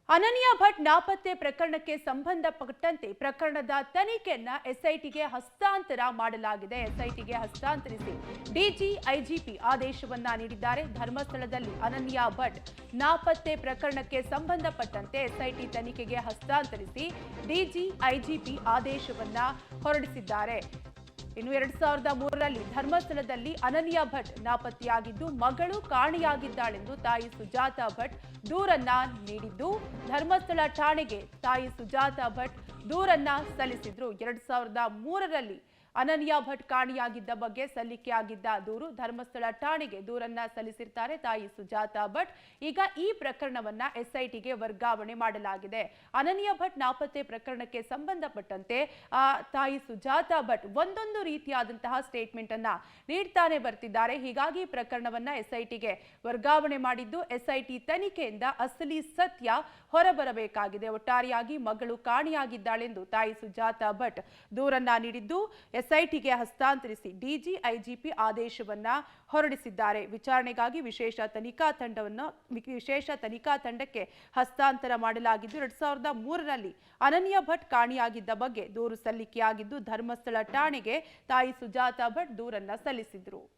ಅನನ್ಯ ಭಟ್ ನಾಪತ್ತೆ ಪ್ರಕರಣಕ್ಕೆ ಸಂಬಂಧಪಟ್ಟಂತೆ ಪ್ರಕರಣದ ತನಿಖೆಯನ್ನ ಎಸ್ಐಟಿಗೆ ಹಸ್ತಾಂತರ ಮಾಡಲಾಗಿದೆ. ಎಸ್ಐಟಿಗೆ ಹಸ್ತಾಂತರಿಸಿ ಡಿಜಿ ಐಜಿಪಿ ಆದೇಶವನ್ನ ನೀಡಿದ್ದಾರೆ. ಧರ್ಮಸ್ಥಳದಲ್ಲಿ ಅನನ್ಯ ಭಟ್ ನಾಪತ್ತೆ ಪ್ರಕರಣಕ್ಕೆ ಸಂಬಂಧಪಟ್ಟಂತೆ ಎಸ್ಐಟಿ ತನಿಖೆಗೆ ಹಸ್ತಾಂತರಿಸಿ ಡಿಜಿ ಐಜಿಪಿ ಆದೇಶವನ್ನ ಹೊರಡಿಸಿದ್ದಾರೆ. ಇನ್ನು 2003ರಲ್ಲಿ ಧರ್ಮಸ್ಥಳದಲ್ಲಿ ಅನನ್ಯ ಭಟ್ ನಾಪತ್ತೆಯಾಗಿದ್ದು ಮಗಳು ಕಾಣೆಯಾಗಿದ್ದಾಳೆಂದು ತಾಯಿ ಸುಜಾತಾ ಭಟ್ ದೂರನ್ನ ನೀಡಿದ್ದು ಧರ್ಮಸ್ಥಳ ಠಾಣೆಗೆ ತಾಯಿ ಸುಜಾತಾ ಭಟ್ ದೂರನ್ನ ಸಲ್ಲಿಸಿದ್ರು. 2003ರಲ್ಲಿ ಅನನ್ಯ ಭಟ್ ಕಾಣೆಯಾಗಿದ್ದ ಬಗ್ಗೆ ಸಲ್ಲಿಕೆಯಾಗಿದ್ದ ದೂರು ಧರ್ಮಸ್ಥಳ ಠಾಣೆಗೆ ದೂರನ್ನ ಸಲ್ಲಿಸಿರ್ತಾರೆ ತಾಯಿ ಸುಜಾತಾ ಭಟ್. ಈಗ ಈ ಪ್ರಕರಣವನ್ನ ಎಸ್ಐಟಿಗೆ ವರ್ಗಾವಣೆ ಮಾಡಲಾಗಿದೆ. ಅನನ್ಯ ಭಟ್ ನಾಪತ್ತೆ ಪ್ರಕರಣಕ್ಕೆ ಸಂಬಂಧಪಟ್ಟಂತೆ ತಾಯಿ ಸುಜಾತಾ ಭಟ್ ಒಂದೊಂದು ರೀತಿಯಾದಂತಹ ಸ್ಟೇಟ್ಮೆಂಟ್ ಅನ್ನ ನೀಡ್ತಾನೆ ಬರ್ತಿದ್ದಾರೆ. ಹೀಗಾಗಿ ಈ ಪ್ರಕರಣವನ್ನ ಎಸ್ಐಟಿಗೆ ವರ್ಗಾವಣೆ ಮಾಡಿದ್ದು ಎಸ್ಐಟಿ ತನಿಖೆಯಿಂದ ಅಸಲಿ ಸತ್ಯ ಹೊರಬರಬೇಕಾಗಿದೆ. ಒಟ್ಟಾರೆಯಾಗಿ ಮಗಳು ಕಾಣೆಯಾಗಿದ್ದಾಳೆಂದು ತಾಯಿ ಸುಜಾತಾ ಭಟ್ ದೂರನ್ನ ನೀಡಿದ್ದು ಎಸ್ಐಟಿಗೆ ಹಸ್ತಾಂತರಿಸಿ ಡಿಜಿ ಐಜಿಪಿ ಆದೇಶವನ್ನ ಹೊರಡಿಸಿದ್ದಾರೆ. ವಿಚಾರಣೆಗಾಗಿ ವಿಶೇಷ ತನಿಖಾ ತಂಡಕ್ಕೆ ಹಸ್ತಾಂತರ ಮಾಡಲಾಗಿದ್ದು 2003ರಲ್ಲಿ ಅನನ್ಯ ಭಟ್ ಕಾಣೆಯಾಗಿದ್ದ ಬಗ್ಗೆ ದೂರು ಸಲ್ಲಿಕೆಯಾಗಿದ್ದು ಧರ್ಮಸ್ಥಳ ಠಾಣೆಗೆ ತಾಯಿ ಸುಜಾತಾ ಭಟ್ ದೂರನ್ನ ಸಲ್ಲಿಸಿದ್ರು.